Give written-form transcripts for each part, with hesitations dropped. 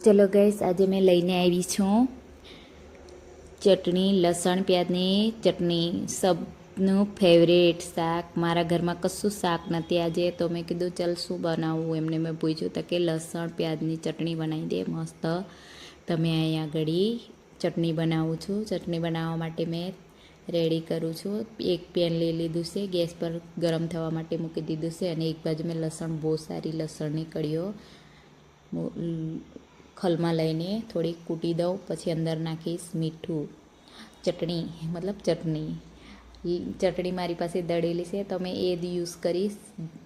ચલો ગાઈસ, આજે મેં લઈને આવી છું ચટણી, લસણ પ્યાજની ચટણી. સબનું ફેવરેટ શાક. મારા ઘરમાં કશું શાક નથી આજે, તો મેં કીધું ચાલ શું બનાવવું. એમને મેં પૂછ્યું તો કે લસણ પ્યાજની ચટણી બનાવી દે મસ્ત. તમે અહીંયા આગળ ચટણી બનાવું છું. ચટણી બનાવવા માટે મેં રેડી કરું છું. એક પેન લઈ લીધું છે, ગેસ પર ગરમ થવા માટે મૂકી દીધું છે, અને એક બાજુ મેં લસણ, બહુ સારી લસણની કળીઓ ખલમાં લઈને થોડીક કૂટી દઉં. પછી અંદર નાખીશ મીઠું. ચટણી મારી પાસે દળેલી છે, તો મેં એ જ યુઝ કરીશ.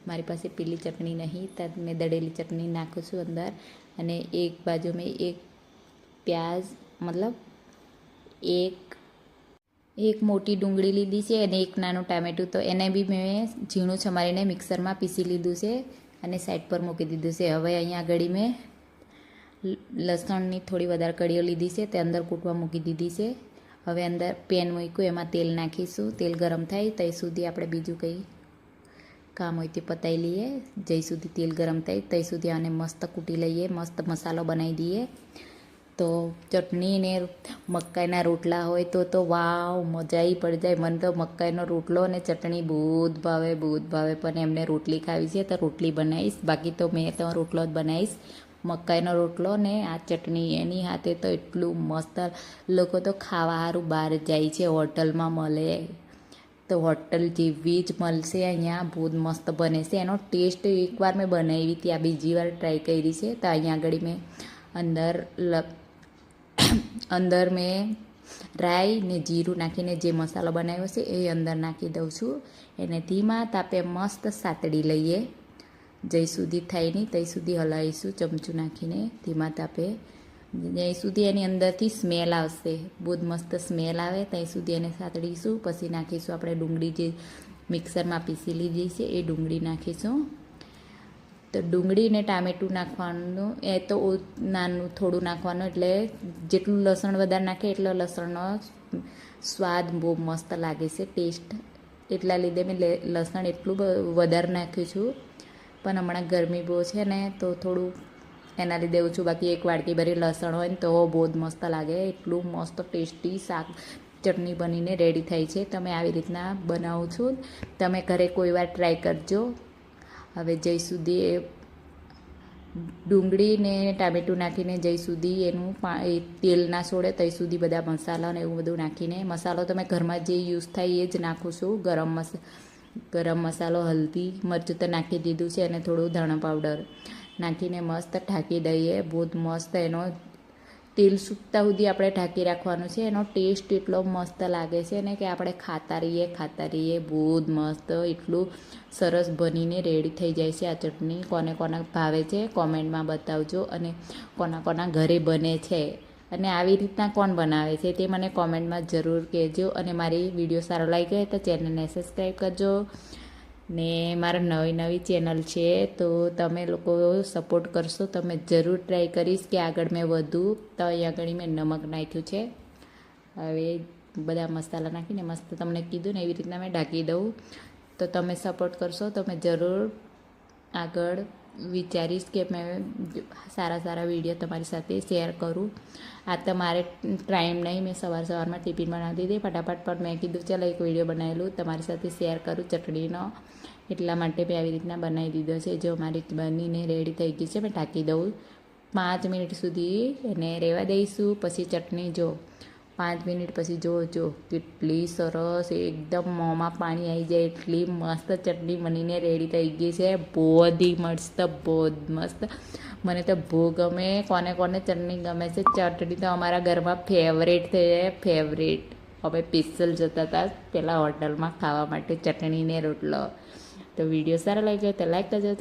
મારી પાસે પીલી ચટણી નહીં, તો મેં દળેલી ચટણી નાખું છું અંદર. અને એક બાજુ મેં એક પ્યાજ એક મોટી ડુંગળી લીધી છે, અને એક નાનું ટામેટું, તો એને બી મેં ઝીણું સમારીને મિક્સરમાં પીસી લીધું છે અને સાઈડ પર મૂકી દીધું છે. હવે અહીંયા આગળ મેં લસણની થોડી વધારે કળીઓ લીધી છે, તે અંદર કૂટવા મૂકી દીધી છે. હવે અંદર પેન મૂક્યું, એમાં તેલ નાખીશું. તેલ ગરમ થાય ત્યાં સુધી આપણે બીજું કંઈ કામ હોય તે પતાવી લઈએ. જ્યાં સુધી તેલ ગરમ થાય ત્યાં સુધી આને મસ્ત કૂટી લઈએ, મસ્ત મસાલો બનાવી દઈએ. તો ચટણી ને મકાઈના રોટલા હોય તો વાવ, મજા આવી પડી જાય. મને તો મકાઈનો રોટલો અને ચટણી બહુ જ ભાવે. પણ એમને રોટલી ખાવી છે તો રોટલી બનાવીશ, બાકી તો મેં તો રોટલો જ બનાવીશ. મકાઈનો રોટલો ને આ ચટણી, એની હાથે તો એટલું મસ્ત. લોકો તો ખાવા સારું બહાર જાય છે, હોટલમાં મળે તો હોટલ જેવી જ મળશે. અહીંયા બહુ જ મસ્ત બને છે. એનો ટેસ્ટ એકવાર મેં બનાવી હતી, આ બીજી વાર ટ્રાય કરી છે. તો અહીંયા આગળ મેં અંદર મેં રાઈ ને જીરું નાખીને જે મસાલો બનાવ્યો છે એ અંદર નાખી દઉં છું. એને ધીમા તાપે મસ્ત સાતડી લઈએ. જ્યાં સુધી થાય નહીં ત્યાં સુધી હલાવીશું ચમચું નાખીને ધીમા તાપે. જ્યાં સુધી એની અંદરથી સ્મેલ આવશે, બહુ જ મસ્ત સ્મેલ આવે ત્યાં સુધી એને સાતડીશું. પછી નાખીશું આપણે ડુંગળી, જે મિક્સરમાં પીસી લીધી છે એ ડુંગળી નાખીશું. તો ડુંગળી ને ટામેટું નાખવાનું, એ તો નાનું થોડું નાખવાનું, એટલે જેટલું લસણ વધારે નાખે એટલો લસણનો સ્વાદ બહુ મસ્ત લાગે છે, ટેસ્ટ. એટલા લીધે મેં લસણ એટલું વધારે નાખ્યું છું. પણ હમણાં ગરમી બહુ છે ને, તો થોડું એના લીધે ઓછું. બાકી એક વાટકી ભરી લસણ હોય ને તો બહુ જ મસ્ત લાગે. એટલું મસ્ત ટેસ્ટી શાક ચટણી બનીને રેડી થાય છે. તમે આવી રીતના બનાવું છું, તમે ઘરે કોઈ વાર ટ્રાય કરજો. હવે જ્યાં સુધી ડુંગળી ને ટામેટું નાખીને જ્યાં સુધી એનું તેલ ના છોડે ત્યાં સુધી બધા મસાલા ને એવું બધું નાખીને, મસાલો તમે ઘરમાં જે યુઝ થાય એ જ નાખું છું. ગરમ મસાલો, હલ્દી, મરચું તો નાખી દીધું છે, અને થોડું ધાણા પાવડર નાખીને મસ્ત ઢાંકી દઈએ. બહુ જ મસ્ત એનો તેલ સૂકતા સુધી આપણે ઢાંકી રાખવાનું છે. એનો ટેસ્ટ એટલો મસ્ત લાગે છે ને કે આપણે ખાતા રહીએ. બહુ જ મસ્ત, એટલું સરસ બનીને રેડી થઈ જાય છે આ ચટણી. કોને ભાવે છે કોમેન્ટમાં બતાવજો, અને કોના ઘરે બને છે અને આવી રીતના કોણ બનાવે છે તે મને કોમેન્ટમાં જરૂર કહેજો. અને મારી વિડીયો સારો લાગી ગયો તો ચેનલને સબસ્ક્રાઈબ કરજો. ને મારા નવી ચેનલ છે, તો તમે લોકો સપોર્ટ કરશો તો મેં જરૂર ટ્રાય કરીશ કે આગળ મેં વધુ. તો અહીં આગળ મેં નમક નાખ્યું છે. હવે બધા મસાલા નાખીને મસ્ત તમને કીધું ને એવી રીતના મેં ઢાંકી દઉં. તો તમે સપોર્ટ કરશો તો મેં જરૂર આગળ વિચારીશ કે મેં સારા વિડીયો તમારી સાથે શેર કરું. આ તો મારે ટાઈમ નહીં, મેં સવારમાં ટિફિન બનાવતી હતી ફટાફટ, પણ મેં કીધું ચાલો એક વિડીયો બનાવેલું તમારી સાથે શેર કરું ચટણીનો. એટલા માટે મેં આવી રીતના બનાવી દીધો છે. જો મારી બનીને રેડી થઈ ગઈ છે, મેં ઢાંકી દઉં. 5 મિનિટ સુધી એને રહેવા દઈશું. પછી ચટણી જો 5 મિનિટ પછી જો કેટલી સરસ, એકદમ મોંમાં પાણી આવી જાય એટલી મસ્ત ચટણી બનીને રેડી થઈ ગઈ છે. બહુ જ મસ્ત. મને તો બહુ ગમે. કોને ચટણી ગમે છે? ચટણી તો અમારા ઘરમાં ફેવરેટ છે, ફેવરેટ. અમે સ્પેશિયલ જતા હતા પેલા હોટલમાં ખાવા માટે ચટણીને રોટલો. તો વિડીયો સારો લાગ્યો તો લાઈક કરજો.